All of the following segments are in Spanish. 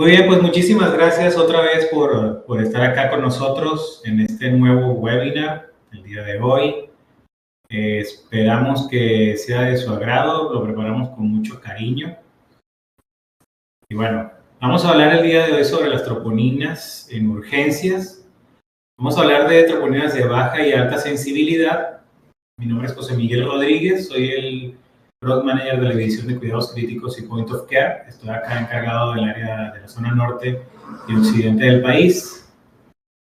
Muy bien, pues muchísimas gracias otra vez por estar acá con nosotros en este nuevo webinar el día de hoy. Esperamos que sea de su agrado, lo preparamos con mucho cariño. Y bueno, vamos a hablar el día de hoy sobre las troponinas en urgencias. Vamos a hablar de troponinas de baja y alta sensibilidad. Mi nombre es José Miguel Rodríguez, soy el Product Manager de la División de Cuidados Críticos y Point of Care. Estoy acá encargado del área de la zona norte y occidente del país,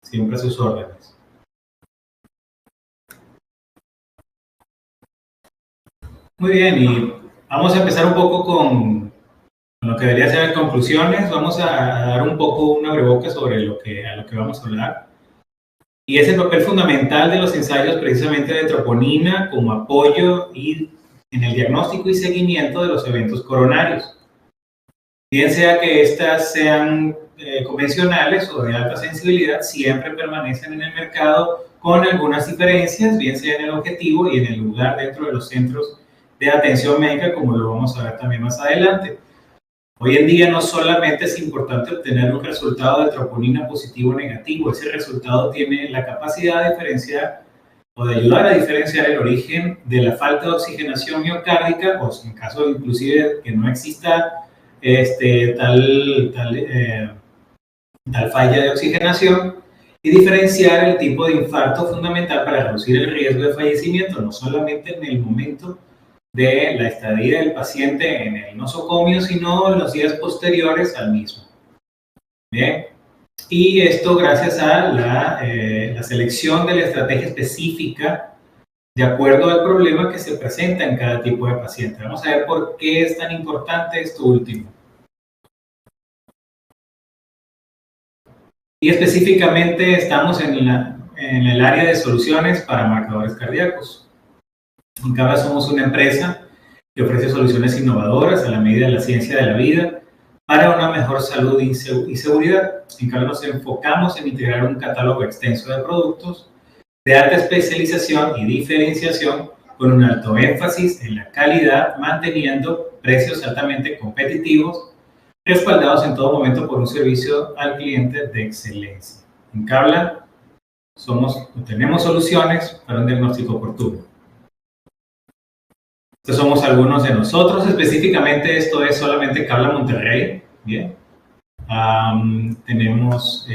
siempre a sus órdenes. Muy bien, y vamos a empezar un poco con lo que debería ser conclusiones. Vamos a dar un poco un abrebocas sobre a lo que vamos a hablar. Y es el papel fundamental de los ensayos precisamente de troponina como apoyo en el diagnóstico y seguimiento de los eventos coronarios. Bien sea que estas sean convencionales o de alta sensibilidad, siempre permanecen en el mercado con algunas diferencias, bien sea en el objetivo y en el lugar dentro de los centros de atención médica, como lo vamos a ver también más adelante. Hoy en día no solamente es importante obtener un resultado de troponina positivo o negativo, ese resultado tiene la capacidad de diferenciar o de ayudar a diferenciar el origen de la falta de oxigenación miocárdica, o en caso inclusive que no exista tal falla de oxigenación, y diferenciar el tipo de infarto fundamental para reducir el riesgo de fallecimiento, no solamente en el momento de la estadía del paciente en el nosocomio, sino en los días posteriores al mismo. Bien, y esto gracias a la selección de la estrategia específica de acuerdo al problema que se presenta en cada tipo de paciente. Vamos a ver por qué es tan importante esto último. Y específicamente estamos en el área de soluciones para marcadores cardíacos. En Cabra somos una empresa que ofrece soluciones innovadoras a la medida de la ciencia de la vida para una mejor salud y seguridad. En Cabra nos enfocamos en integrar un catálogo extenso de productos de alta especialización y diferenciación con un alto énfasis en la calidad, manteniendo precios altamente competitivos, respaldados en todo momento por un servicio al cliente de excelencia. En Cabla tenemos soluciones para un diagnóstico oportuno. Estos somos algunos de nosotros, específicamente esto es solamente Cabla Monterrey, ¿bien? Tenemos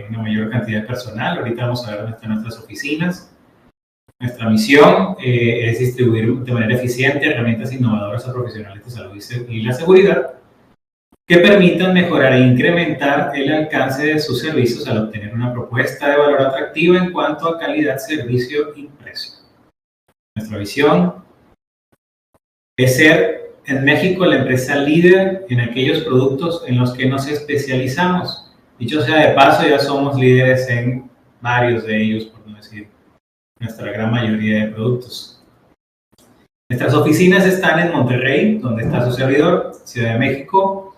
una mayor cantidad de personal, ahorita vamos a ver dónde están nuestras oficinas. Nuestra misión es distribuir de manera eficiente herramientas innovadoras a profesionales de salud y la seguridad que permitan mejorar e incrementar el alcance de sus servicios al obtener una propuesta de valor atractiva en cuanto a calidad, servicio y precio. Nuestra visión es ser en México la empresa líder en aquellos productos en los que nos especializamos. Dicho sea de paso, ya somos líderes en varios de ellos, por no decir nuestra gran mayoría de productos. Nuestras oficinas están en Monterrey, donde está su servidor, Ciudad de México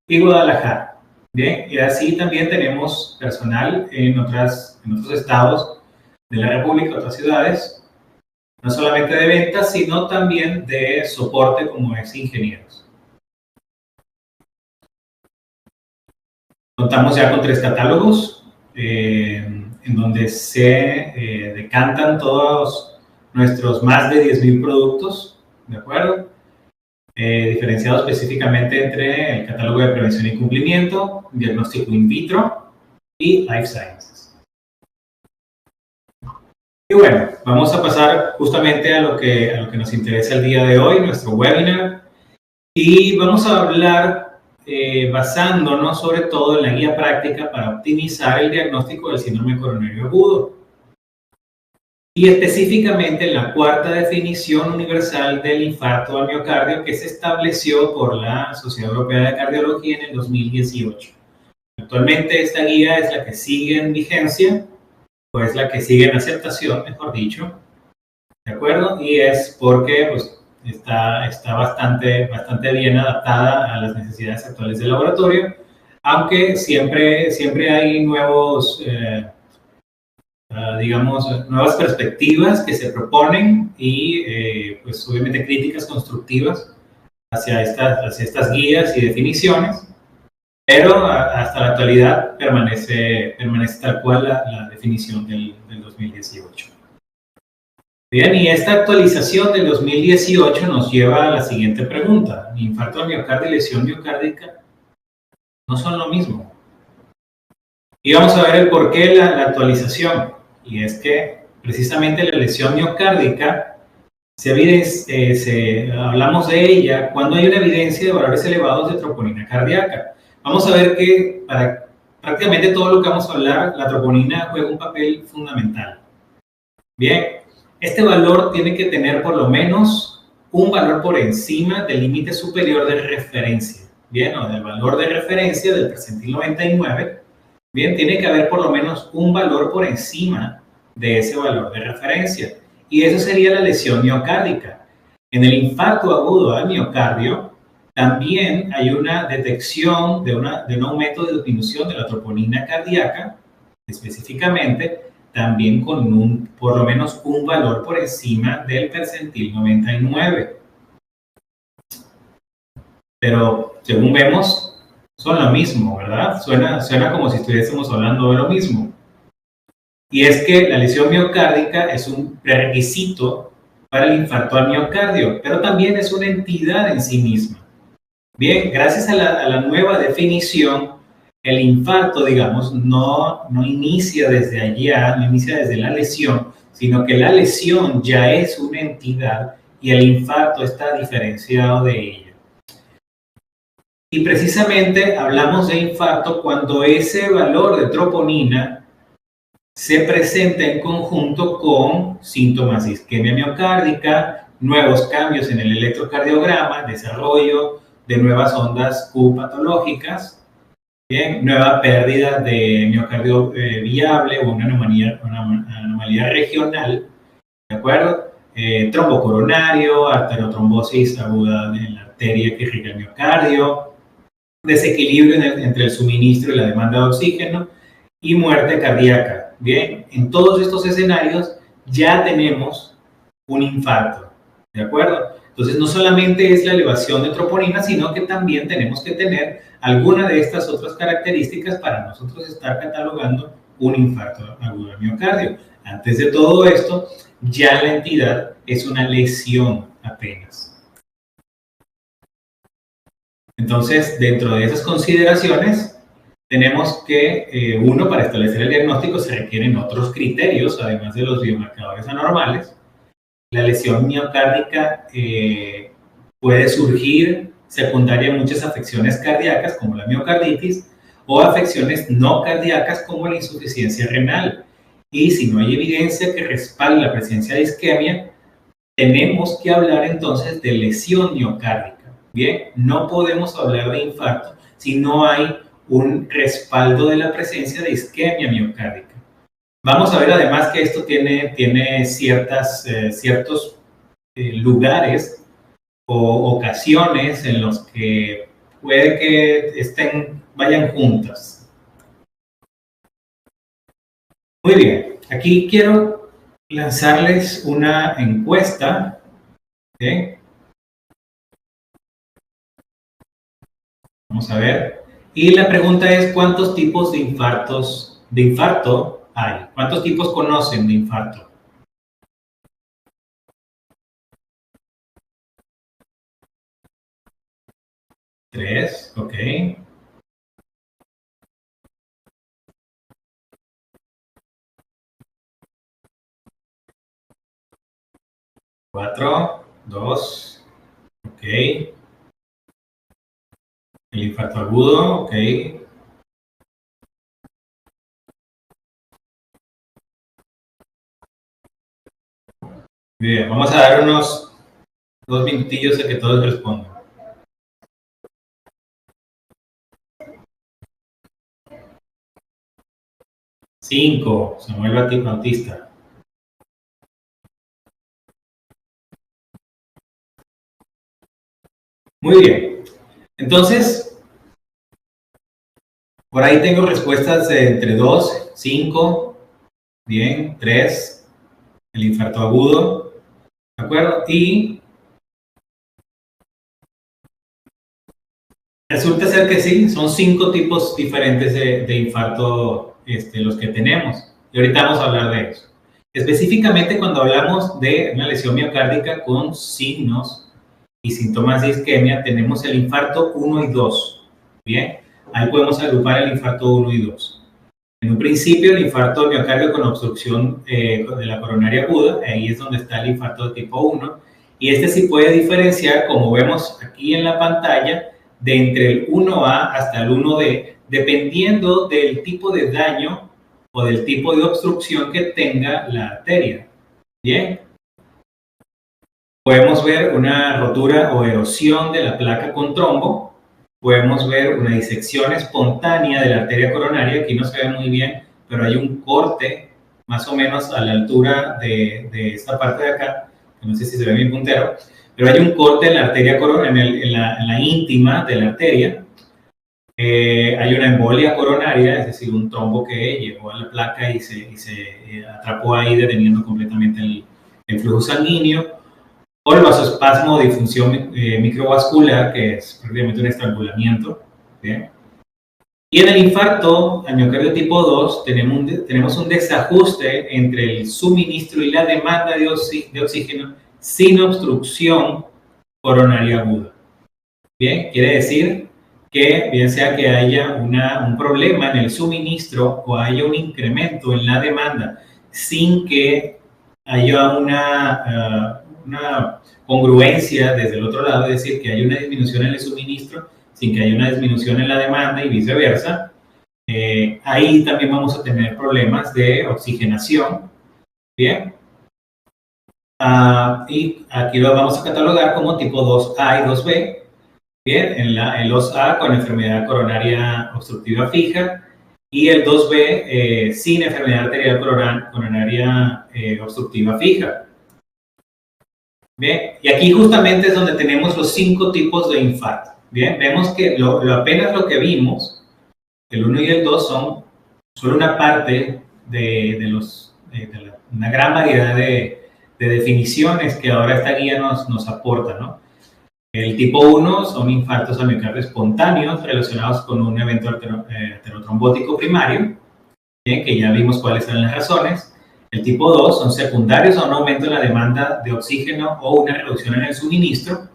y Guadalajara. Bien, y así también tenemos personal en otros estados de la República, otras ciudades, no solamente de ventas, sino también de soporte como ex ingenieros. Contamos ya con 3 catálogos en donde se decantan todos nuestros más de 10,000 productos, ¿de acuerdo? Diferenciado específicamente entre el catálogo de prevención y cumplimiento, diagnóstico in vitro y life sciences. Y bueno, vamos a pasar justamente a lo que nos interesa el día de hoy, nuestro webinar, y vamos a hablar basándonos sobre todo en la guía práctica para optimizar el diagnóstico del síndrome coronario agudo. Y específicamente en la 4ª definición universal del infarto al miocardio que se estableció por la Sociedad Europea de Cardiología en el 2018. Actualmente esta guía es la que sigue en vigencia, o es la que sigue en aceptación, mejor dicho, ¿de acuerdo? Y es porque pues, está bastante bien adaptada a las necesidades actuales del laboratorio, aunque siempre hay nuevos... nuevas perspectivas que se proponen y pues obviamente críticas constructivas hacia estas guías y definiciones. Pero hasta la actualidad permanece tal cual la definición del 2018. Bien, y esta actualización del 2018 nos lleva a la siguiente pregunta. ¿Infarto de miocardio y lesión miocárdica no son lo mismo? Y vamos a ver el porqué de la actualización. Y es que precisamente la lesión miocárdica, hablamos de ella cuando hay una evidencia de valores elevados de troponina cardíaca. Vamos a ver que para prácticamente todo lo que vamos a hablar, la troponina juega un papel fundamental. Bien, este valor tiene que tener por lo menos un valor por encima del límite superior de referencia. Bien, o del valor de referencia del percentil 99. Bien, tiene que haber por lo menos un valor por encima de ese valor de referencia. Y eso sería la lesión miocárdica. En el infarto agudo al miocardio, también hay una detección de un aumento de disminución de la troponina cardíaca, específicamente, también con por lo menos un valor por encima del percentil 99. Pero, según vemos, son lo mismo, ¿verdad? Suena como si estuviésemos hablando de lo mismo. Y es que la lesión miocárdica es un prerequisito para el infarto al miocardio, pero también es una entidad en sí misma. Bien, gracias a la nueva definición, el infarto, digamos, no inicia desde allá, no inicia desde la lesión, sino que la lesión ya es una entidad y el infarto está diferenciado de ella. Y precisamente hablamos de infarto cuando ese valor de troponina se presenta en conjunto con síntomas de isquemia miocárdica, nuevos cambios en el electrocardiograma, desarrollo de nuevas ondas Q patológicas, bien, nueva pérdida de miocardio viable o una anomalía regional, ¿de acuerdo? Trombo coronario, arteriotrombosis aguda en la arteria que irriga el miocardio, desequilibrio entre el suministro y la demanda de oxígeno y muerte cardíaca. Bien, en todos estos escenarios ya tenemos un infarto, ¿de acuerdo? Entonces no solamente es la elevación de troponina, sino que también tenemos que tener alguna de estas otras características para nosotros estar catalogando un infarto agudo al miocardio. Antes de todo esto, ya la entidad es una lesión apenas. Entonces, dentro de esas consideraciones, tenemos que, uno, para establecer el diagnóstico se requieren otros criterios, además de los biomarcadores anormales. La lesión miocárdica puede surgir secundaria a muchas afecciones cardíacas, como la miocarditis, o afecciones no cardíacas, como la insuficiencia renal. Y si no hay evidencia que respalde la presencia de isquemia, tenemos que hablar entonces de lesión miocárdica. Bien, no podemos hablar de infarto si no hay un respaldo de la presencia de isquemia miocárdica. Vamos a ver además que esto tiene ciertos lugares o ocasiones en los que puede que vayan juntas. Muy bien, aquí quiero lanzarles una encuesta. ¿Okay? Vamos a ver. Y la pregunta es, ¿cuántos tipos de infarto hay? ¿Cuántos tipos conocen de infarto? 3, ok. 4, 2, ok. El infarto agudo, ok. Bien, vamos a dar unos 2 minutillos a que todos respondan. 5, Samuel Bautista. Muy bien. Entonces, por ahí tengo respuestas entre 2, 5, bien, 3, el infarto agudo, ¿de acuerdo? Y Resulta ser que sí, son 5 tipos diferentes de infarto los que tenemos. Y ahorita vamos a hablar de eso. Específicamente cuando hablamos de una lesión miocárdica con signos y síntomas de isquemia, tenemos el infarto 1 y 2. Bien, ahí podemos agrupar el infarto 1 y 2. En un principio, el infarto del miocardio con obstrucción de la coronaria aguda, ahí es donde está el infarto de tipo 1, y este sí puede diferenciar, como vemos aquí en la pantalla, de entre el 1A hasta el 1D, dependiendo del tipo de daño o del tipo de obstrucción que tenga la arteria. Bien. Podemos ver una rotura o erosión de la placa con trombo. Podemos ver una disección espontánea de la arteria coronaria. Aquí no se ve muy bien, pero hay un corte más o menos a la altura de esta parte de acá. No sé si se ve mi puntero, pero hay un corte en la arteria en la íntima de la arteria. Hay una embolia coronaria, es decir, un trombo que llegó a la placa y se atrapó ahí, deteniendo completamente el flujo sanguíneo. O el vasoespasmo de disfunción microvascular, que es prácticamente un estrangulamiento. ¿Bien? Y en el infarto al miocardio tipo 2 tenemos un desajuste entre el suministro y la demanda de oxígeno sin obstrucción coronaria aguda. Bien, quiere decir que bien sea que haya un problema en el suministro o haya un incremento en la demanda sin que haya una congruencia desde el otro lado, es decir, que haya una disminución en el suministro sin que haya una disminución en la demanda y viceversa, ahí también vamos a tener problemas de oxigenación. Bien. Y aquí lo vamos a catalogar como tipo 2A y 2B. Bien, el 2A con enfermedad coronaria obstructiva fija y el 2B sin enfermedad arterial coronaria obstructiva fija. Bien, y aquí justamente es donde tenemos los 5 tipos de infarto. Bien, vemos que apenas lo que vimos, el 1 y el 2 son solo una parte de una gran variedad de definiciones que ahora esta guía nos aporta, ¿no? El tipo 1 son infartos al miocardio espontáneos relacionados con un evento arteriotrombótico primario, bien, que ya vimos cuáles son las razones. El tipo 2 son secundarios a un aumento en la demanda de oxígeno o una reducción en el suministro,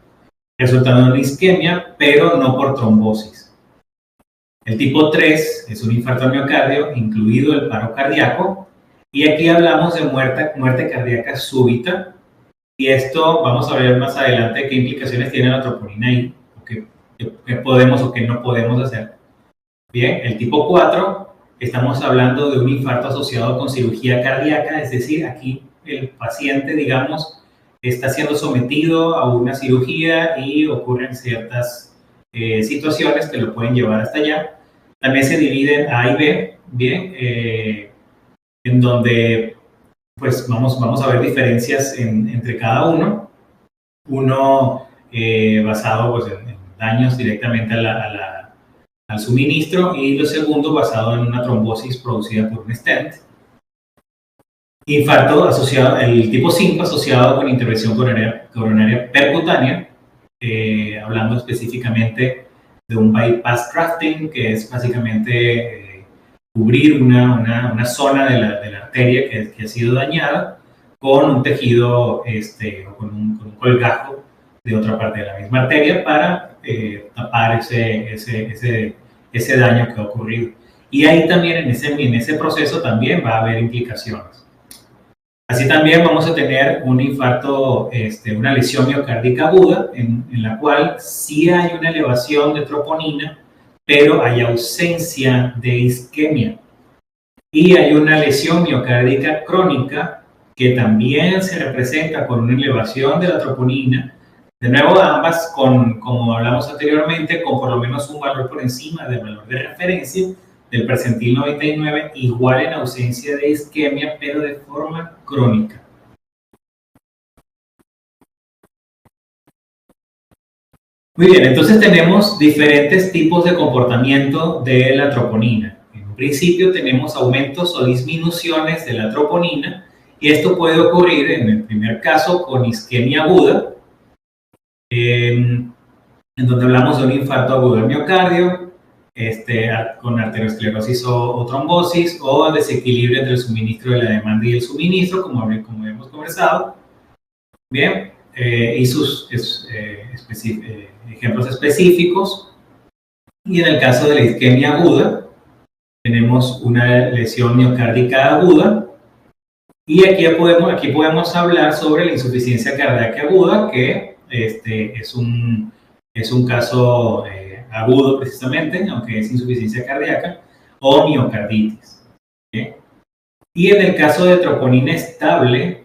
resultando en una isquemia, pero no por trombosis. El tipo 3 es un infarto al miocardio, incluido el paro cardíaco, y aquí hablamos de muerte cardíaca súbita. Y esto vamos a ver más adelante qué implicaciones tiene la troponina ahí, o qué podemos o qué no podemos hacer. Bien, el tipo 4, estamos hablando de un infarto asociado con cirugía cardíaca, es decir, aquí el paciente, digamos, está siendo sometido a una cirugía y ocurren ciertas situaciones que lo pueden llevar hasta allá. También se divide en A y B, bien, en donde pues vamos a ver diferencias entre cada uno. Uno basado pues, en daños directamente al suministro y lo segundo basado en una trombosis producida por un stent. Infarto asociado, el tipo 5 asociado con intervención coronaria percutánea, hablando específicamente de un bypass grafting, que es básicamente cubrir una zona de la arteria que ha sido dañada con un tejido o con un colgajo de otra parte de la misma arteria para tapar ese daño que ha ocurrido. Y ahí también en ese proceso también va a haber implicaciones. Así también vamos a tener un infarto, una lesión miocárdica aguda, en la cual sí hay una elevación de troponina, pero hay ausencia de isquemia. Y hay una lesión miocárdica crónica que también se representa con una elevación de la troponina. De nuevo, ambas, como hablamos anteriormente, con por lo menos un valor por encima del valor de referencia del percentil 99, igual en ausencia de isquemia, pero de forma crónica. Muy bien, entonces tenemos diferentes tipos de comportamiento de la troponina. En un principio tenemos aumentos o disminuciones de la troponina, y esto puede ocurrir en el primer caso con isquemia aguda. en donde hablamos de un infarto agudo del miocardio, con arteriosclerosis o trombosis, o desequilibrio entre el suministro de la demanda y el suministro, como hemos conversado. Bien, y sus ejemplos específicos. Y en el caso de la isquemia aguda, tenemos una lesión miocárdica aguda. Y aquí podemos hablar sobre la insuficiencia cardíaca aguda, que es un caso agudo precisamente, aunque es insuficiencia cardíaca, o miocarditis. ¿Okay? Y en el caso de troponina estable,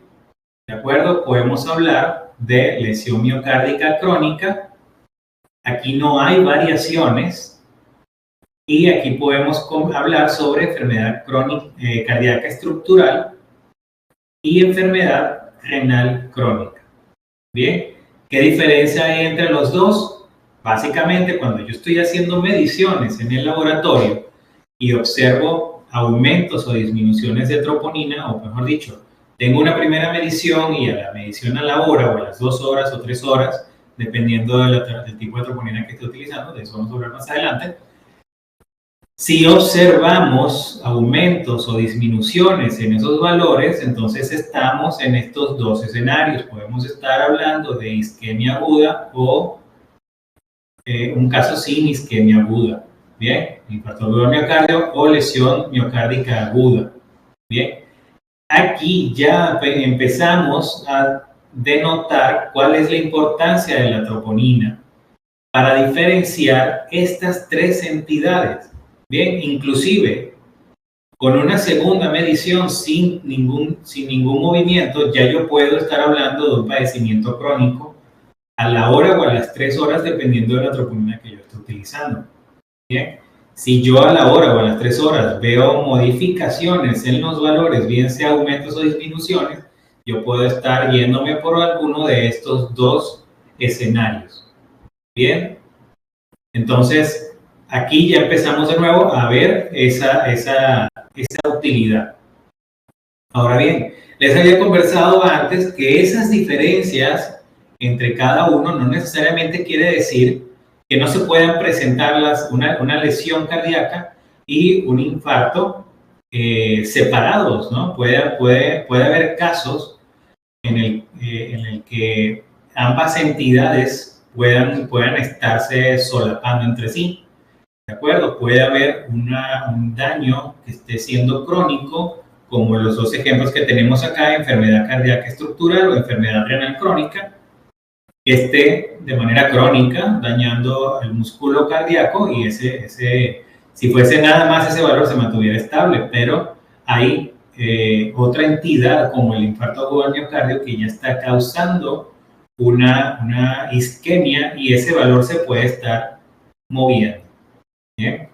¿de acuerdo? Podemos hablar de lesión miocárdica crónica. Aquí no hay variaciones. Y aquí podemos hablar sobre enfermedad crónica, cardíaca estructural y enfermedad renal crónica. Bien, ¿qué diferencia hay entre los dos? Básicamente, cuando yo estoy haciendo mediciones en el laboratorio y observo aumentos o disminuciones de troponina, o mejor dicho, tengo una primera medición y a la medición a la hora o a las 2 horas o 3 horas, dependiendo del tipo de troponina que esté utilizando, de eso vamos a hablar más adelante. Si observamos aumentos o disminuciones en esos valores, entonces estamos en estos dos escenarios. Podemos estar hablando de isquemia aguda o un caso sin isquemia aguda. Bien, infarto agudo del miocardio o lesión miocárdica aguda. Bien, aquí ya empezamos a denotar cuál es la importancia de la troponina para diferenciar estas tres entidades. Bien, inclusive con una segunda medición sin ningún movimiento, ya yo puedo estar hablando de un padecimiento crónico a la hora o a las 3 horas, dependiendo de la troponina que yo esté utilizando. Bien, si yo a la hora o a las 3 horas veo modificaciones en los valores, bien sea aumentos o disminuciones, yo puedo estar yéndome por alguno de estos dos escenarios. Bien, entonces aquí ya empezamos de nuevo a ver esa utilidad. Ahora bien, les había conversado antes que esas diferencias entre cada uno no necesariamente quiere decir que no se puedan presentar una lesión cardíaca y un infarto separados, ¿no? Puede haber casos en el que ambas entidades puedan estarse solapando entre sí. ¿De acuerdo? Puede haber un daño que esté siendo crónico, como los dos ejemplos que tenemos acá, enfermedad cardíaca estructural o enfermedad renal crónica, que esté de manera crónica dañando el músculo cardíaco y si fuese nada más ese valor se mantuviera estable, pero hay otra entidad como el infarto agudo del miocardio que ya está causando una isquemia y ese valor se puede estar moviendo. Bien.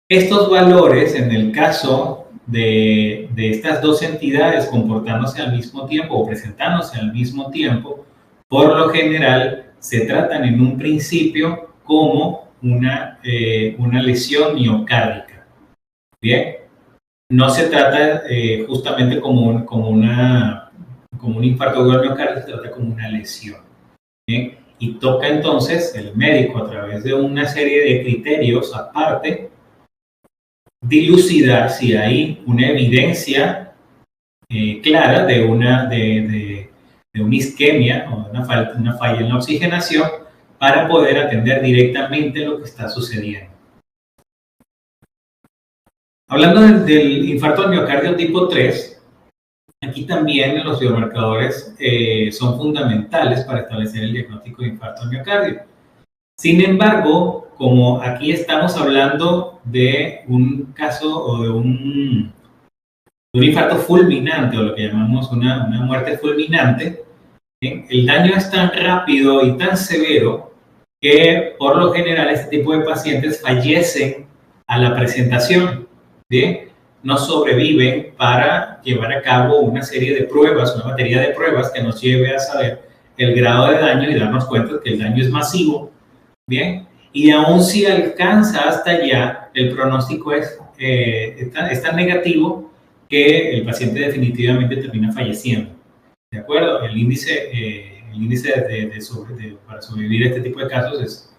Estos valores, en el caso de estas dos entidades comportándose al mismo tiempo o presentándose al mismo tiempo, por lo general se tratan en un principio como una lesión miocárdica. Bien, no se trata justamente como un infarto agudo del miocardio, se trata como una lesión. Bien. Y toca entonces el médico, a través de una serie de criterios aparte, dilucidar si hay una evidencia clara de una isquemia o una falla en la oxigenación para poder atender directamente lo que está sucediendo. Hablando del infarto al miocardio tipo 3, aquí también los biomarcadores son fundamentales para establecer el diagnóstico de infarto al miocardio. Sin embargo, como aquí estamos hablando de un caso o de un infarto fulminante, o lo que llamamos una muerte fulminante, el daño es tan rápido y tan severo que por lo general este tipo de pacientes fallecen a la presentación, ¿bien? No sobreviven para llevar a cabo una serie de pruebas, una batería de pruebas que nos lleve a saber el grado de daño y darnos cuenta que el daño es masivo, ¿bien? Y aún si alcanza hasta allá, el pronóstico es tan negativo que el paciente definitivamente termina falleciendo. ¿de acuerdo? El índice para sobrevivir a este tipo de casos es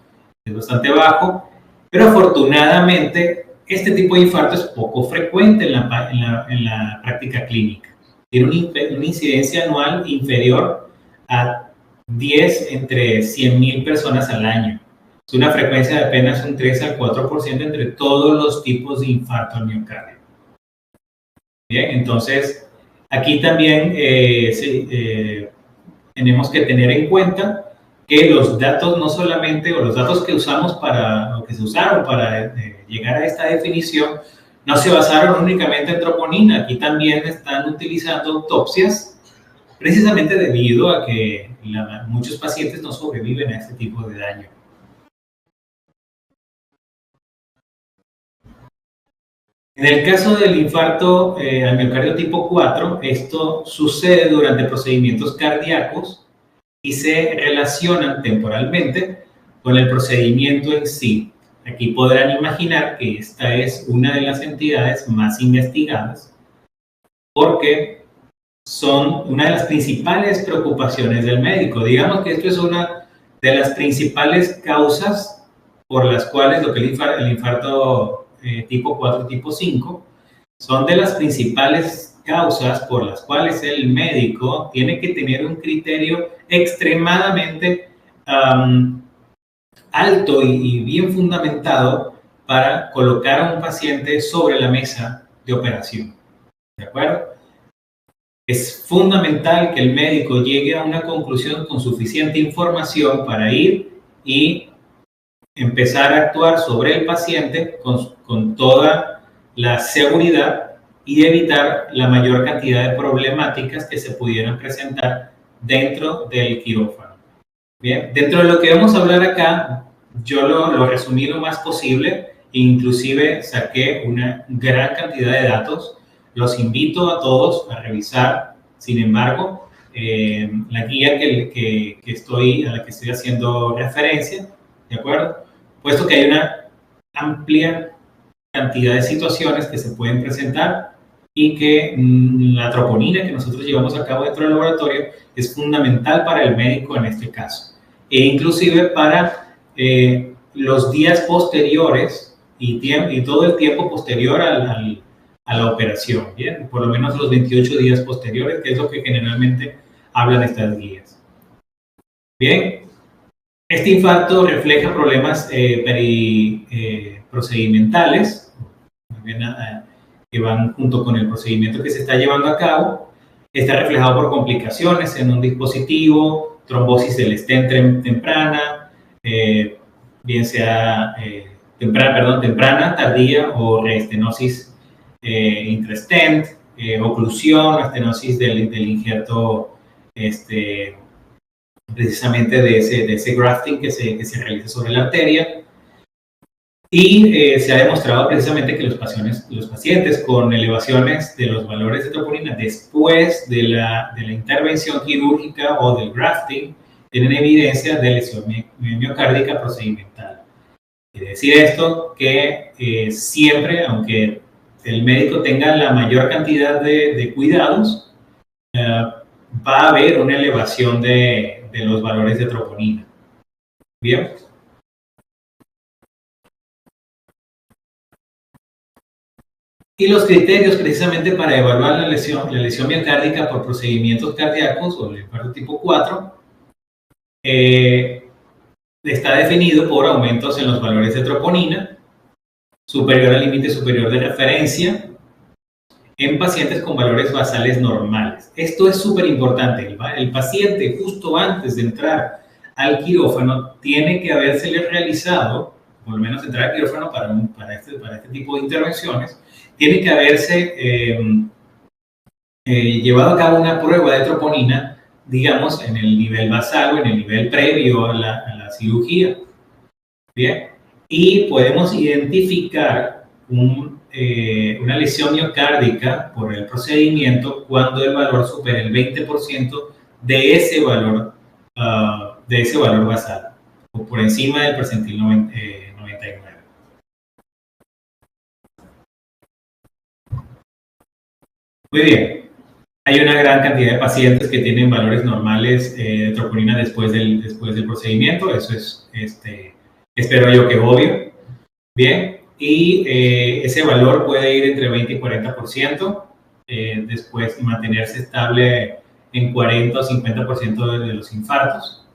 bastante bajo, pero afortunadamente este tipo de infarto es poco frecuente en la práctica clínica. Tiene una incidencia anual inferior a 10 entre 100.000 personas al año. Es una frecuencia de apenas un 3 al 4% entre todos los tipos de infarto al miocardio. Bien, entonces aquí también tenemos que tener en cuenta que los datos no solamente, o los datos que usamos para, o que se usaron para llegar a esta definición, no se basaron únicamente en troponina. Aquí también están utilizando autopsias, precisamente debido a que muchos pacientes no sobreviven a este tipo de daño. En el caso del infarto al miocardio tipo 4, esto sucede durante procedimientos cardíacos y se relacionan temporalmente con el procedimiento en sí. Aquí podrán imaginar que esta es una de las entidades más investigadas porque son una de las principales preocupaciones del médico. Digamos que esto es una de las principales causas por las cuales lo que el infarto tipo 4 y tipo 5 son de las principales causas por las cuales el médico tiene que tener un criterio extremadamente alto y bien fundamentado para colocar a un paciente sobre la mesa de operación. ¿De acuerdo? Es fundamental que el médico llegue a una conclusión con suficiente información para ir y empezar a actuar sobre el paciente con toda la seguridad y evitar la mayor cantidad de problemáticas que se pudieran presentar dentro del quirófano. Bien, dentro de lo que vamos a hablar acá, yo lo resumí lo más posible, inclusive saqué una gran cantidad de datos. Los invito a todos a revisar, sin embargo, la guía a la que estoy haciendo referencia, ¿de acuerdo? Puesto que hay una amplia cantidad de situaciones que se pueden presentar y que la troponina que nosotros llevamos a cabo dentro del laboratorio es fundamental para el médico en este caso, e inclusive para los días posteriores y todo el tiempo posterior a la operación, ¿bien? Por lo menos los 28 días posteriores, que es lo que generalmente hablan estas guías. Bien, este infarto refleja problemas procedimentales que van junto con el procedimiento que se está llevando a cabo. Está reflejado por complicaciones en un dispositivo, trombosis del stent temprana, bien sea temprana, tardía o reestenosis intrastent, oclusión, estenosis del injerto precisamente de ese grafting que se realiza sobre la arteria. Y se ha demostrado precisamente que los pacientes con elevaciones de los valores de troponina después de la intervención quirúrgica o del grafting tienen evidencia de lesión miocárdica procedimental. Quiere decir esto que siempre, aunque el médico tenga la mayor cantidad de cuidados, va a haber una elevación de los valores de troponina. Bien. Y los criterios precisamente para evaluar la lesión miocárdica por procedimientos cardíacos o el infarto tipo 4 está definido por aumentos en los valores de troponina superior al límite superior de referencia en pacientes con valores basales normales. Esto es súper importante. El paciente justo antes de entrar al quirófano tiene que habérsele realizado, por lo menos entrar al quirófano para este tipo de intervenciones, tiene que haberse llevado a cabo una prueba de troponina, digamos, en el nivel basal o en el nivel previo a la cirugía. Bien, y podemos identificar una lesión miocárdica por el procedimiento cuando el valor supera el 20% de ese valor basal, o por encima del percentil 99. Muy bien. Hay una gran cantidad de pacientes que tienen valores normales de troponina después del procedimiento. Eso es, espero yo que obvio. Bien, y ese valor puede ir entre 20 y 40%, después mantenerse estable en 40 o 50% de los infartos.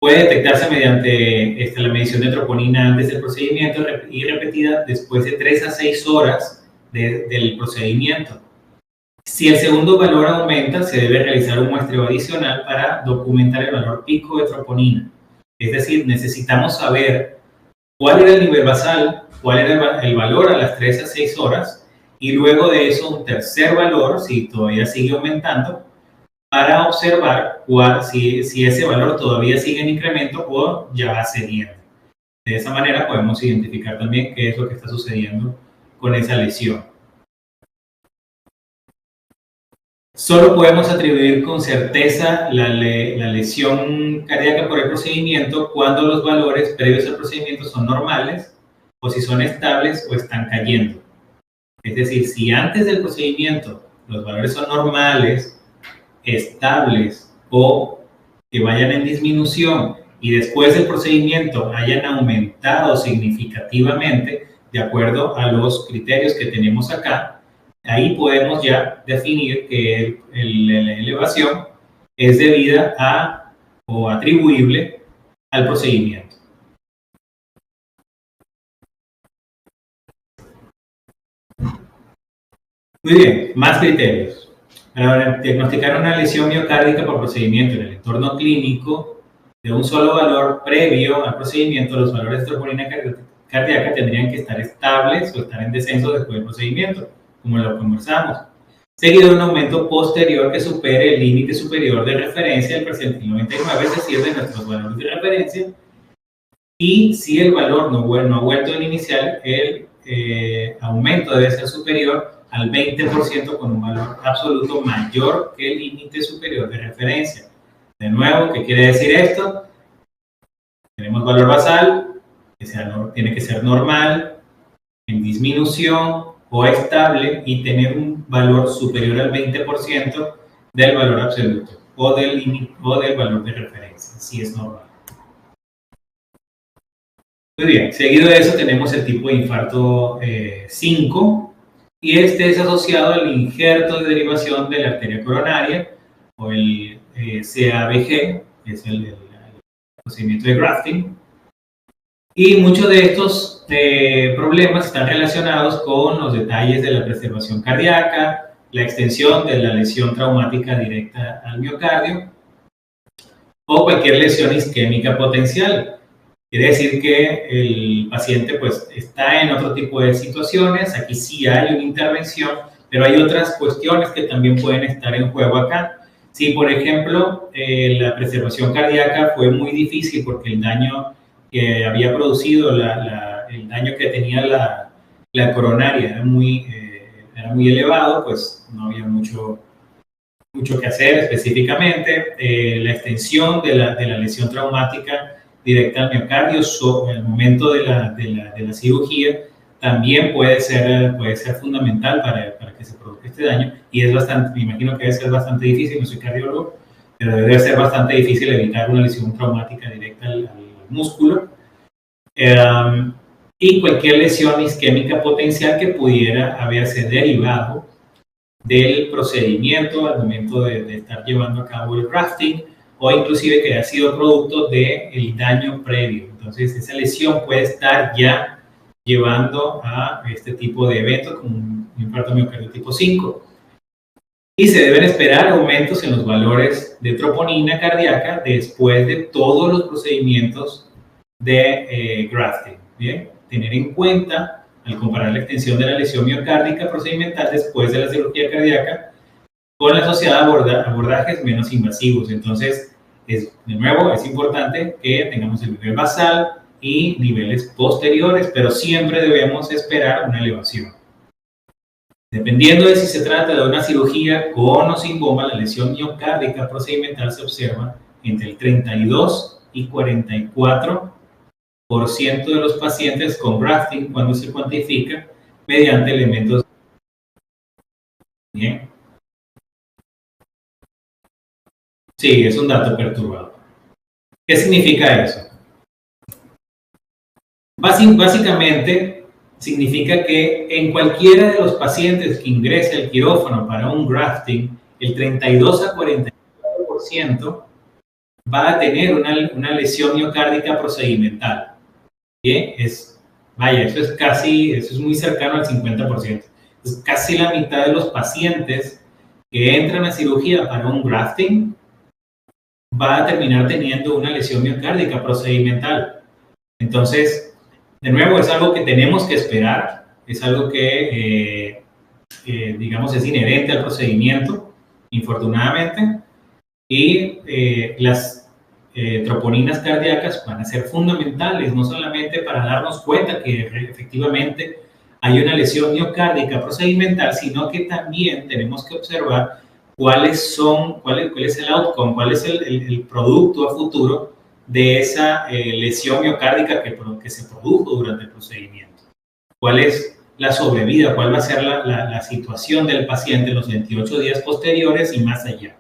Puede detectarse mediante la medición de troponina antes del procedimiento y repetida después de 3 a 6 horas del procedimiento. Si el segundo valor aumenta, se debe realizar un muestreo adicional para documentar el valor pico de troponina. Es decir, necesitamos saber cuál era el nivel basal, cuál era el valor a las 3 a 6 horas, y luego de eso un tercer valor, si todavía sigue aumentando, para observar si ese valor todavía sigue en incremento o ya va cediendo. De esa manera podemos identificar también qué es lo que está sucediendo con esa lesión. Solo podemos atribuir con certeza la lesión cardíaca por el procedimiento cuando los valores previos al procedimiento son normales o si son estables o están cayendo. Es decir, si antes del procedimiento los valores son normales, estables o que vayan en disminución y después del procedimiento hayan aumentado significativamente de acuerdo a los criterios que tenemos acá, ahí podemos ya definir que la elevación es debida a o atribuible al procedimiento. Muy bien, más criterios. Para diagnosticar una lesión miocárdica por procedimiento en el entorno clínico de un solo valor previo al procedimiento, los valores de troponina cardíaca tendrían que estar estables o estar en descenso después del procedimiento, como lo conversamos, seguido de un aumento posterior que supere el límite superior de referencia del percentil 99, es decir, de nuestros valores de referencia. Y si el valor no ha vuelto al inicial, el aumento debe ser superior al 20% con un valor absoluto mayor que el límite superior de referencia. De nuevo, ¿qué quiere decir esto? Tenemos valor basal, que tiene que ser normal, en disminución o estable y tener un valor superior al 20% del valor absoluto o del valor de referencia, si es normal. Muy bien, seguido de eso tenemos el tipo de infarto 5 y este es asociado al injerto de derivación de la arteria coronaria o el CABG, que es el procedimiento de grafting. Y muchos de estos problemas están relacionados con los detalles de la preservación cardíaca, la extensión de la lesión traumática directa al miocardio o cualquier lesión isquémica potencial. Quiere decir que el paciente pues, está en otro tipo de situaciones, aquí sí hay una intervención, pero hay otras cuestiones que también pueden estar en juego acá. Si, por ejemplo, la preservación cardíaca fue muy difícil porque el daño que había producido, el daño que tenía la coronaria era muy elevado, pues no había mucho que hacer específicamente. La extensión de la lesión traumática directa al miocardio en el momento de la cirugía también puede ser fundamental para que se produzca este daño y es bastante, me imagino que debe ser bastante difícil, no soy cardiólogo, pero debe ser bastante difícil evitar una lesión traumática directa al músculo. Y cualquier lesión isquémica potencial que pudiera haberse derivado del procedimiento al momento de estar llevando a cabo el grafting o inclusive que haya sido producto del daño previo. Entonces, esa lesión puede estar ya llevando a este tipo de eventos como un infarto miocardio tipo 5. Y se deben esperar aumentos en los valores de troponina cardíaca después de todos los procedimientos de grafting. ¿Bien? Tener en cuenta, al comparar la extensión de la lesión miocárdica procedimental después de la cirugía cardíaca con la asociada abordajes menos invasivos. Entonces, de nuevo, es importante que tengamos el nivel basal y niveles posteriores, pero siempre debemos esperar una elevación. Dependiendo de si se trata de una cirugía con o sin bomba, la lesión miocárdica procedimental se observa entre el 32 y 44% de los pacientes con grafting cuando se cuantifica mediante elementos. Bien. Sí, es un dato perturbador. ¿Qué significa eso? Básicamente, significa que en cualquiera de los pacientes que ingrese al quirófano para un grafting, el 32 a 44% va a tener una lesión miocárdica procedimental. Bien, eso es muy cercano al 50%. Es casi la mitad de los pacientes que entran a cirugía para un grafting va a terminar teniendo una lesión miocárdica procedimental. Entonces, de nuevo, es algo que tenemos que esperar, es algo que, digamos, es inherente al procedimiento, infortunadamente, y las troponinas cardíacas van a ser fundamentales, no solamente para darnos cuenta que efectivamente hay una lesión miocárdica procedimental, sino que también tenemos que observar cuál es el outcome, cuál es el producto a futuro de esa lesión miocárdica que se produjo durante el procedimiento. ¿Cuál es la sobrevida? ¿Cuál va a ser la situación del paciente en los 28 días posteriores y más allá?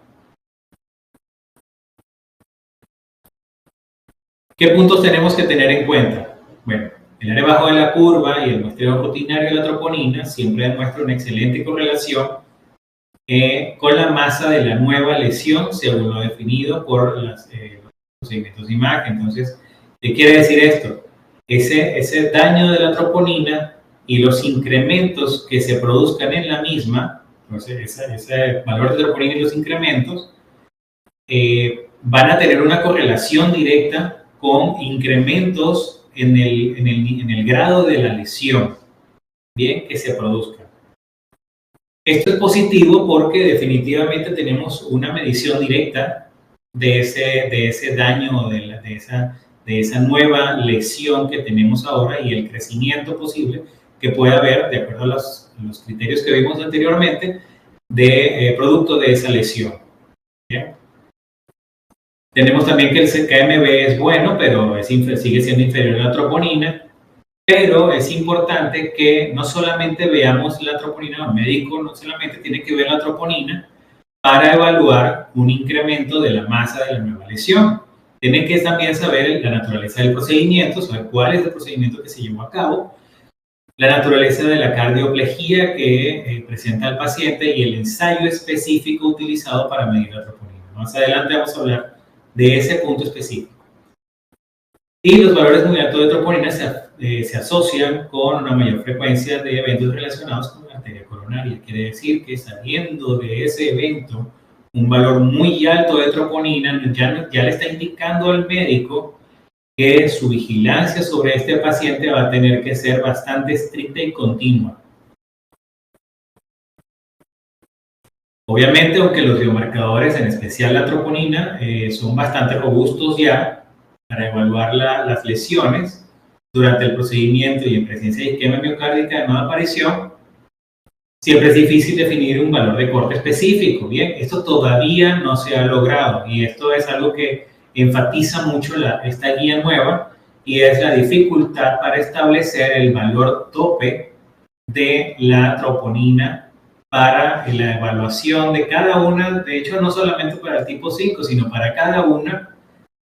¿Qué puntos tenemos que tener en cuenta? Bueno, el área bajo de la curva y el muestreo rutinario de la troponina siempre demuestra una excelente correlación con la masa de la nueva lesión, según lo definido por los procedimientos de imagen. Entonces, ¿qué quiere decir esto? Ese daño de la troponina y los incrementos que se produzcan en la misma, entonces ese valor de troponina y los incrementos, van a tener una correlación directa con incrementos en el grado de la lesión, bien, que se produzca. Esto es positivo porque definitivamente tenemos una medición directa de ese daño, de esa nueva lesión que tenemos ahora y el crecimiento posible que puede haber, de acuerdo a los criterios que vimos anteriormente, de producto de esa lesión. ¿Bien? Tenemos también que el KMB es bueno, pero sigue siendo inferior a la troponina. Pero es importante que no solamente veamos la troponina, el médico no solamente tiene que ver la troponina para evaluar un incremento de la masa de la nueva lesión. Tiene que también saber la naturaleza del procedimiento, saber cuál es el procedimiento que se llevó a cabo, la naturaleza de la cardioplegía que presenta el paciente y el ensayo específico utilizado para medir la troponina. Más adelante vamos a hablar de ese punto específico. Y los valores muy altos de troponina se asocian con una mayor frecuencia de eventos relacionados con la arteria coronaria. Quiere decir que saliendo de ese evento, un valor muy alto de troponina ya le está indicando al médico que su vigilancia sobre este paciente va a tener que ser bastante estricta y continua. Obviamente, aunque los biomarcadores, en especial la troponina, son bastante robustos ya para evaluar las lesiones durante el procedimiento y en presencia de isquemia miocárdica de nueva aparición, siempre es difícil definir un valor de corte específico. Bien, esto todavía no se ha logrado y esto es algo que enfatiza mucho esta guía nueva y es la dificultad para establecer el valor tope de la troponina para la evaluación de cada una, de hecho no solamente para el tipo 5, sino para cada una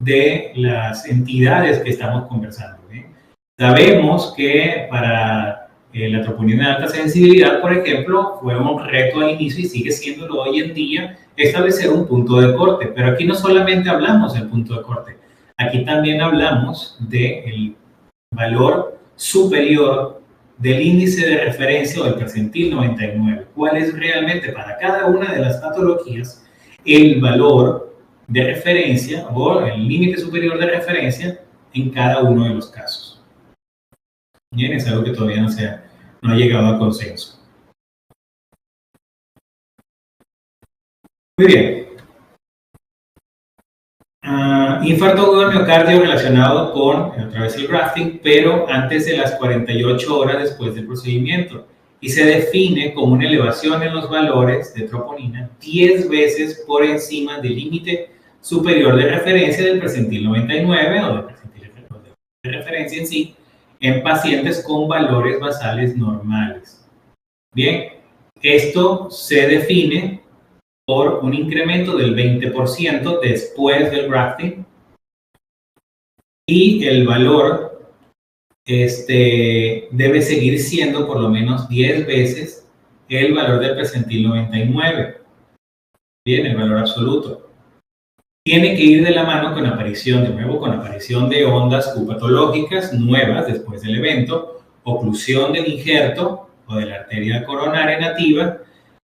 de las entidades que estamos conversando. ¿Bien? Sabemos que para la troponina de alta sensibilidad, por ejemplo, fue un reto al inicio y sigue siéndolo hoy en día establecer un punto de corte, pero aquí no solamente hablamos del punto de corte, aquí también hablamos del valor superior del índice de referencia o del percentil 99. ¿Cuál es realmente para cada una de las patologías el valor de referencia o el límite superior de referencia en cada uno de los casos? Bien, es algo que todavía no ha llegado a consenso. Muy bien. Infarto agudo del miocardio relacionado con, otra vez el grafting, pero antes de las 48 horas después del procedimiento. Y se define como una elevación en los valores de troponina 10 veces por encima del límite superior de referencia del percentil 99 o del percentil de referencia en sí, en pacientes con valores basales normales. Bien, esto se define por un incremento del 20% después del grafting, y el valor debe seguir siendo por lo menos 10 veces el valor del percentil 99. Bien, el valor absoluto. Tiene que ir de la mano con aparición, de nuevo, con aparición de ondas Q patológicas nuevas después del evento, oclusión del injerto o de la arteria coronaria nativa,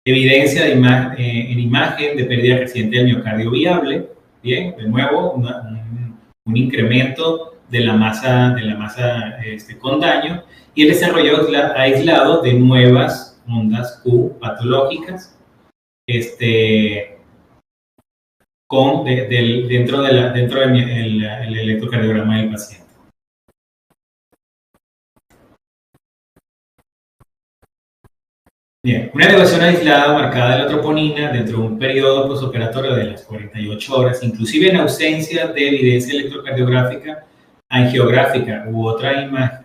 evidencia en imagen de pérdida reciente del miocardio viable. Bien, de nuevo, un incremento de la masa con daño, y el desarrollo aislado de nuevas ondas Q patológicas dentro del electrocardiograma del paciente. Bien, una elevación aislada marcada de la troponina dentro de un periodo postoperatorio de las 48 horas, inclusive en ausencia de evidencia electrocardiográfica, angiográfica u otra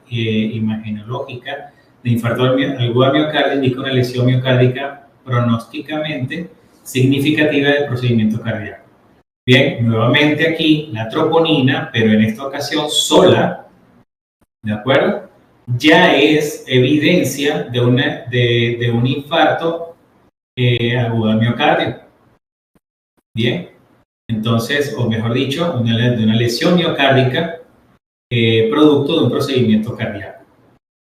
imagenológica de infarto al miocardio, indica una lesión miocárdica pronósticamente significativa del procedimiento cardíaco. Bien, nuevamente aquí la troponina, pero en esta ocasión sola, ¿de acuerdo? Ya es evidencia de un infarto agudo al miocardio. Bien, entonces, o mejor dicho, de una lesión miocárdica producto de un procedimiento cardíaco.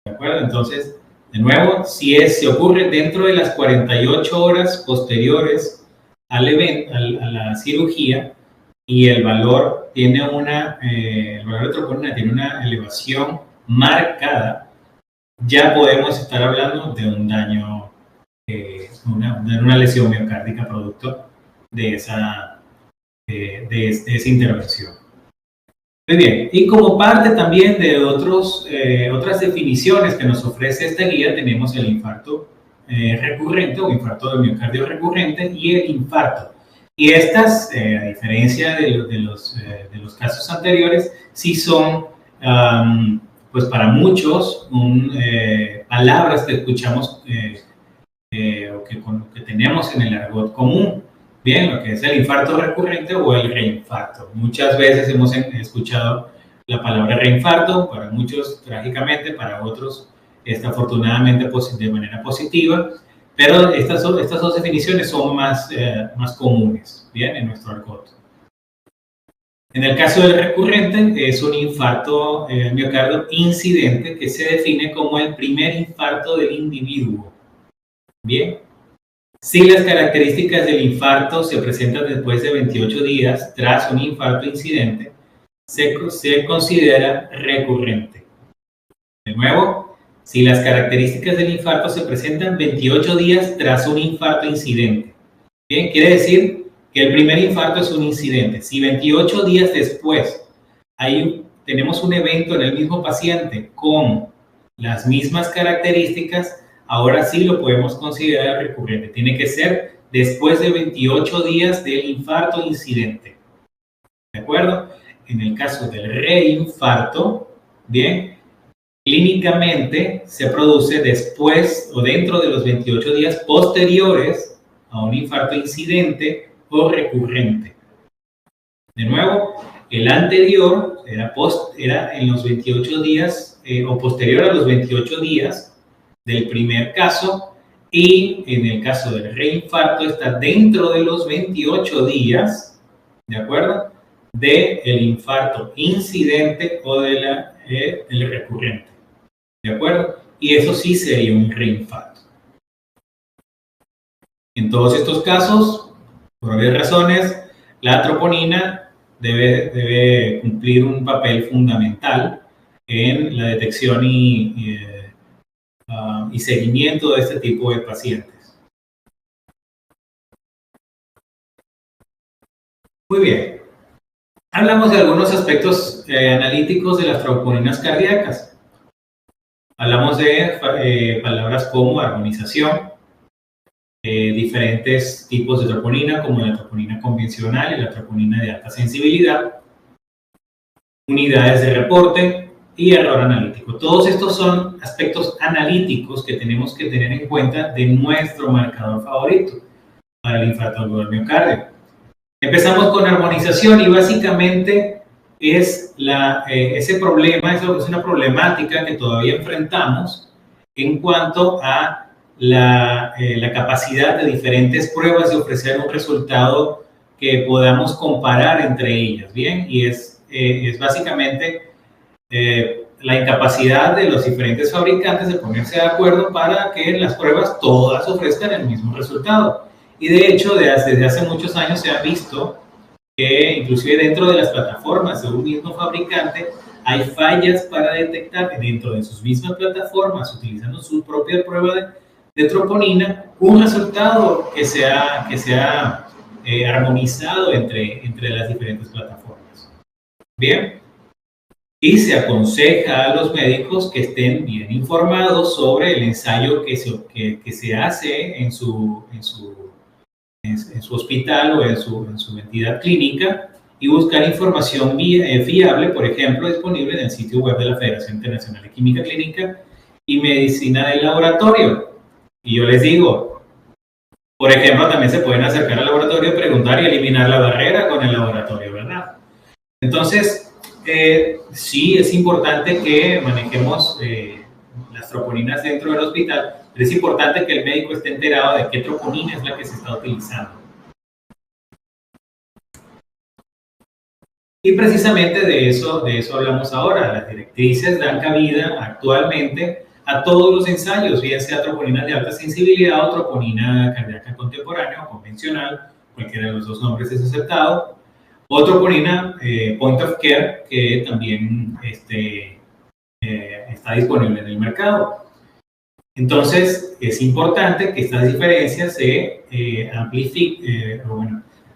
¿De acuerdo? Entonces, de nuevo, si ocurre dentro de las 48 horas posteriores al evento, a la cirugía, y el valor el valor de troponina tiene una elevación marcada, ya podemos estar hablando de un daño, una lesión miocárdica producto de esa intervención. Muy bien, y como parte también de otras definiciones que nos ofrece esta guía, tenemos el infarto recurrente o infarto de miocardio recurrente y el infarto. Y estas, a diferencia de los casos anteriores, sí son, pues para muchos, palabras que escuchamos o que tenemos en el argot común. Bien, lo que es el infarto recurrente o el reinfarto. Muchas veces hemos escuchado la palabra reinfarto, para muchos trágicamente, para otros afortunadamente de manera positiva, pero estas dos definiciones son más comunes, bien, en nuestro argot. En el caso del recurrente, es un infarto miocardio incidente que se define como el primer infarto del individuo. Bien. Si las características del infarto se presentan después de 28 días tras un infarto incidente, se considera recurrente. De nuevo, si las características del infarto se presentan 28 días tras un infarto incidente. Bien, quiere decir que el primer infarto es un incidente. Si 28 días después tenemos un evento en el mismo paciente con las mismas características, ahora sí lo podemos considerar recurrente. Tiene que ser después de 28 días del infarto incidente. ¿De acuerdo? En el caso del reinfarto, bien, clínicamente se produce después o dentro de los 28 días posteriores a un infarto incidente o recurrente. De nuevo, el anterior era en los 28 días o posterior a los 28 días del primer caso, y en el caso del reinfarto está dentro de los 28 días, ¿de acuerdo?, del infarto incidente o del recurrente, ¿de acuerdo? Y eso sí sería un reinfarto. En todos estos casos, por obvias razones, la troponina debe cumplir un papel fundamental en la detección y seguimiento de este tipo de pacientes. Muy bien. Hablamos de algunos aspectos analíticos de las troponinas cardíacas. Hablamos de palabras como armonización, diferentes tipos de troponina, como la troponina convencional y la troponina de alta sensibilidad, unidades de reporte y error analítico. Todos estos son aspectos analíticos que tenemos que tener en cuenta de nuestro marcador favorito. para el infarto agudo del miocardio. Empezamos con armonización y básicamente es ese problema, es una problemática que todavía enfrentamos en cuanto a la capacidad de diferentes pruebas de ofrecer un resultado que podamos comparar entre ellas, ¿bien? Y es básicamente la incapacidad de los diferentes fabricantes de ponerse de acuerdo para que las pruebas todas ofrezcan el mismo resultado. Y de hecho, desde hace muchos años se ha visto que inclusive dentro de las plataformas de un mismo fabricante hay fallas para detectar dentro de sus mismas plataformas, utilizando su propia prueba de troponina, un resultado que sea armonizado entre las diferentes plataformas. Bien, y se aconseja a los médicos que estén bien informados sobre el ensayo que se hace en su hospital o en su entidad clínica y buscar información fiable, por ejemplo, disponible en el sitio web de la Federación Internacional de Química Clínica y Medicina del Laboratorio. Y yo les digo, por ejemplo, también se pueden acercar al laboratorio, preguntar y eliminar la barrera con el laboratorio, ¿verdad? Entonces, sí es importante que manejemos las troponinas dentro del hospital, pero es importante que el médico esté enterado de qué troponina es la que se está utilizando. Y precisamente de eso hablamos ahora. Las directrices dan cabida actualmente a todos los ensayos, bien sea troponina de alta sensibilidad o troponina cardíaca contemporánea o convencional, cualquiera de los dos nombres es aceptado, o troponina point of care, que también está disponible en el mercado. Entonces, es importante que estas diferencias se amplifiquen.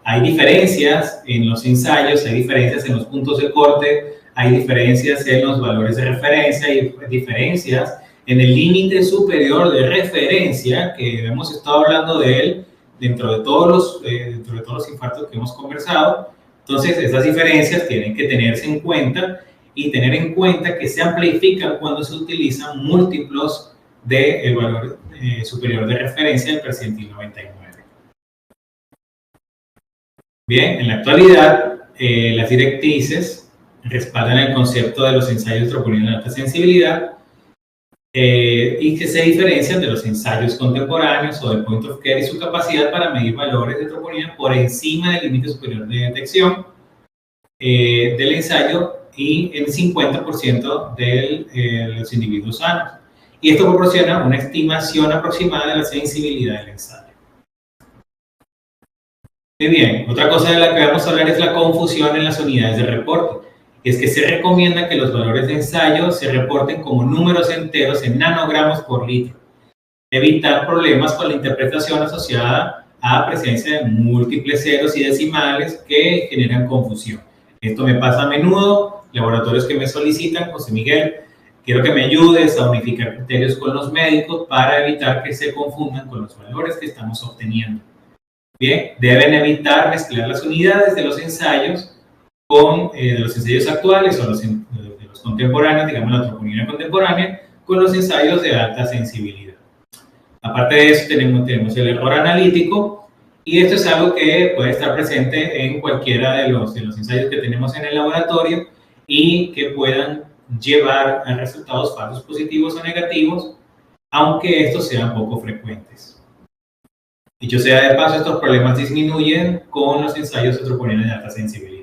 Hay diferencias en los ensayos, hay diferencias en los puntos de corte, hay diferencias en los valores de referencia, hay diferencias en el límite superior de referencia, que hemos estado hablando de él dentro de todos los infartos que hemos conversado. Entonces, estas diferencias tienen que tenerse en cuenta y tener en cuenta que se amplifican cuando se utilizan múltiplos del valor superior de referencia del percentil 99. Bien, en la actualidad, las directrices respaldan el concepto de los ensayos de troponina de alta sensibilidad y que se diferencian de los ensayos contemporáneos o del point of care y su capacidad para medir valores de troponina por encima del límite superior de detección del ensayo y el 50% de los individuos sanos. Y esto proporciona una estimación aproximada de la sensibilidad del ensayo. Muy bien, otra cosa de la que vamos a hablar es la confusión en las unidades de reporte. Es que se recomienda que los valores de ensayo se reporten como números enteros en nanogramos por litro. Evitar problemas con la interpretación asociada a presencia de múltiples ceros y decimales que generan confusión. Esto me pasa a menudo, laboratorios que me solicitan, José Miguel, quiero que me ayudes a unificar criterios con los médicos para evitar que se confundan con los valores que estamos obteniendo. Bien, deben evitar mezclar las unidades de los ensayos de los ensayos actuales o de los contemporáneos, digamos la troponina contemporánea, con los ensayos de alta sensibilidad. Aparte de eso, tenemos el error analítico, y esto es algo que puede estar presente en cualquiera de los ensayos que tenemos en el laboratorio y que puedan llevar a resultados falsos positivos o negativos, aunque estos sean poco frecuentes. Dicho sea de paso, estos problemas disminuyen con los ensayos de troponina de alta sensibilidad.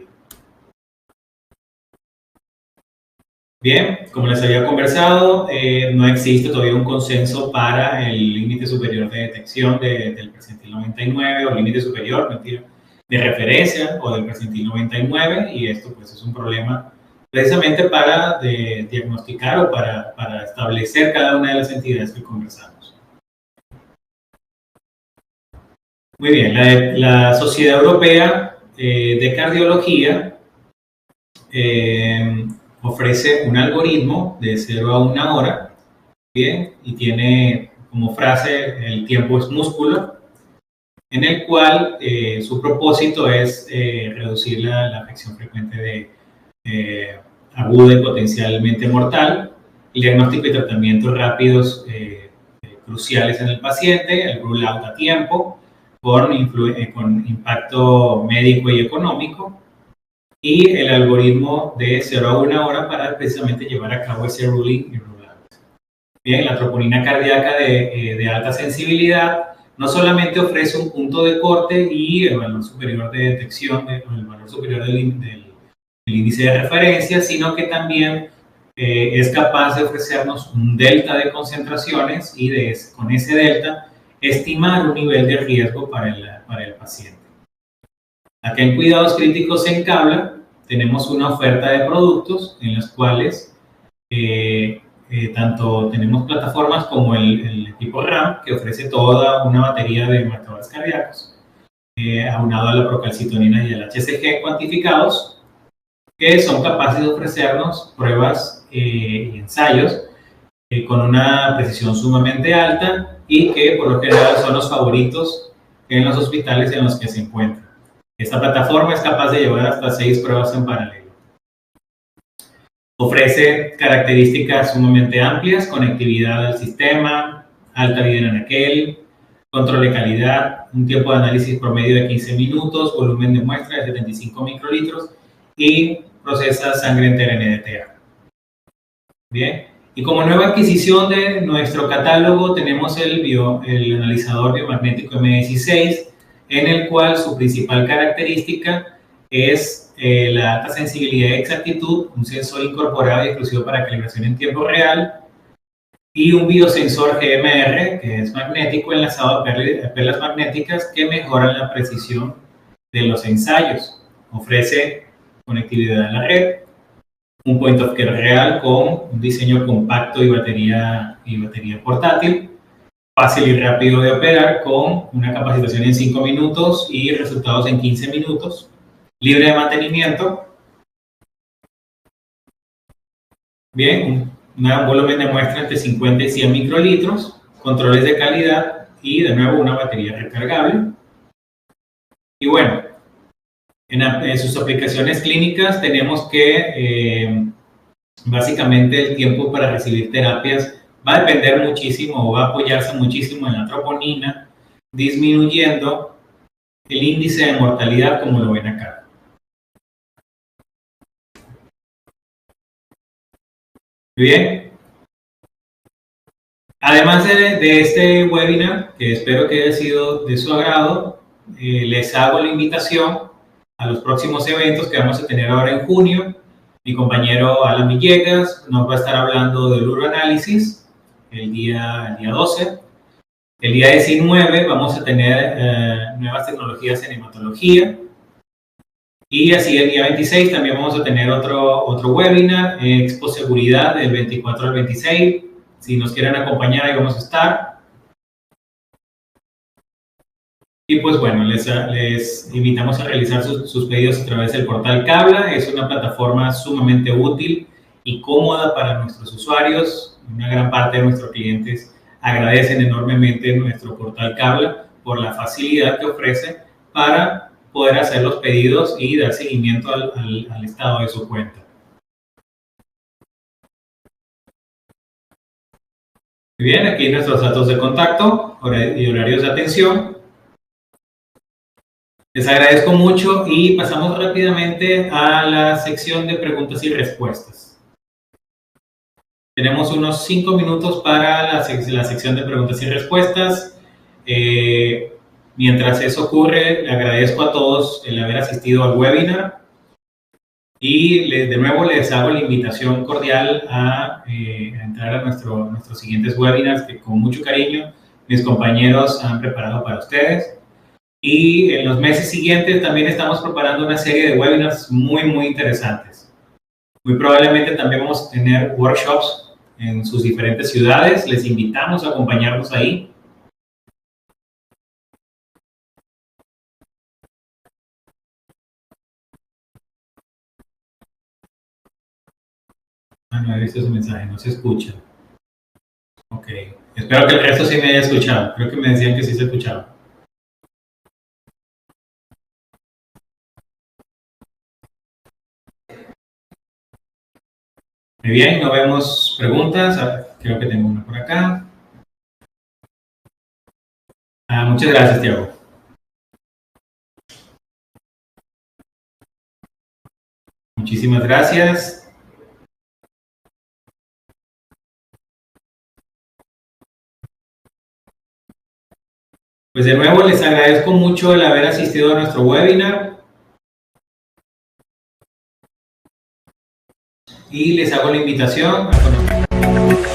Bien, como les había conversado, no existe todavía un consenso para el límite superior de detección del percentil 99 o límite superior, de referencia o del percentil 99, y esto pues es un problema precisamente para diagnosticar o para establecer cada una de las entidades que conversamos. Muy bien, la Sociedad Europea de Cardiología ofrece un algoritmo de 0 a 1 hora, bien, y tiene como frase el tiempo es músculo, en el cual su propósito es reducir la afección frecuente aguda y potencialmente mortal, el diagnóstico y tratamientos rápidos cruciales en el paciente, el rule out a tiempo, con impacto médico y económico, y el algoritmo de 0 a 1 hora para precisamente llevar a cabo ese ruling y rule out. Bien, la troponina cardíaca de alta sensibilidad no solamente ofrece un punto de corte y el valor superior de detección, el valor superior del índice de referencia, sino que también es capaz de ofrecernos un delta de concentraciones y con ese delta estimar un nivel de riesgo para el paciente. Acá en Cuidados Críticos en Cabla tenemos una oferta de productos en las cuales tanto tenemos plataformas como el equipo RAM, que ofrece toda una batería de marcadores cardíacos, aunado a la procalcitonina y el HCG cuantificados, que son capaces de ofrecernos pruebas y ensayos con una precisión sumamente alta y que por lo general son los favoritos en los hospitales en los que se encuentran. Esta plataforma es capaz de llevar hasta 6 pruebas en paralelo. Ofrece características sumamente amplias: conectividad al sistema, alta vida en anaquel, control de calidad, un tiempo de análisis promedio de 15 minutos, volumen de muestra de 75 microlitros y procesa sangre entera en NDTA. Bien, y como nueva adquisición de nuestro catálogo tenemos el analizador biomagnético M16, en el cual su principal característica es la alta sensibilidad y exactitud, un sensor incorporado y exclusivo para calibración en tiempo real, y un biosensor GMR, que es magnético enlazado a perlas magnéticas que mejoran la precisión de los ensayos. Ofrece conectividad a la red, un point of care real con un diseño compacto y batería portátil, fácil y rápido de operar, con una capacitación en 5 minutos y resultados en 15 minutos, libre de mantenimiento. Bien, un volumen de muestra entre 50 y 100 microlitros, controles de calidad y de nuevo una batería recargable. Y bueno, en sus aplicaciones clínicas tenemos que básicamente el tiempo para recibir terapias va a depender muchísimo o va a apoyarse muchísimo en la troponina, disminuyendo el índice de mortalidad como lo ven acá. Bien. Además de este webinar, que espero que haya sido de su agrado, les hago la invitación a los próximos eventos que vamos a tener ahora en junio. Mi compañero Alan Villegas nos va a estar hablando del uroanálisis el día 12. El día 19 vamos a tener nuevas tecnologías en hematología. Y así el día 26 también vamos a tener otro webinar, Expo Seguridad, del 24 al 26. Si nos quieren acompañar, ahí vamos a estar. Y pues bueno, les invitamos a realizar sus pedidos a través del portal Cabla. Es una plataforma sumamente útil y cómoda para nuestros usuarios. Una gran parte de nuestros clientes agradecen enormemente nuestro portal Cabla por la facilidad que ofrece para poder hacer los pedidos y dar seguimiento al estado de su cuenta. Muy bien, aquí nuestros datos de contacto y horarios de atención. Les agradezco mucho y pasamos rápidamente a la sección de preguntas y respuestas. Tenemos unos 5 minutos para la sección de preguntas y respuestas. Mientras eso ocurre, le agradezco a todos el haber asistido al webinar y de nuevo les hago la invitación cordial a entrar a nuestros siguientes webinars que con mucho cariño mis compañeros han preparado para ustedes. Y en los meses siguientes también estamos preparando una serie de webinars muy interesantes. Muy probablemente también vamos a tener workshops en sus diferentes ciudades. Les invitamos a acompañarnos ahí. No he visto ese mensaje, no se escucha. Ok, espero que el resto sí me haya escuchado. Creo que me decían que sí se escuchaba. Muy bien, no vemos preguntas. Creo que tengo una por acá. Muchas gracias, Tiago. Muchísimas gracias. Pues de nuevo les agradezco mucho el haber asistido a nuestro webinar y les hago la invitación a conocer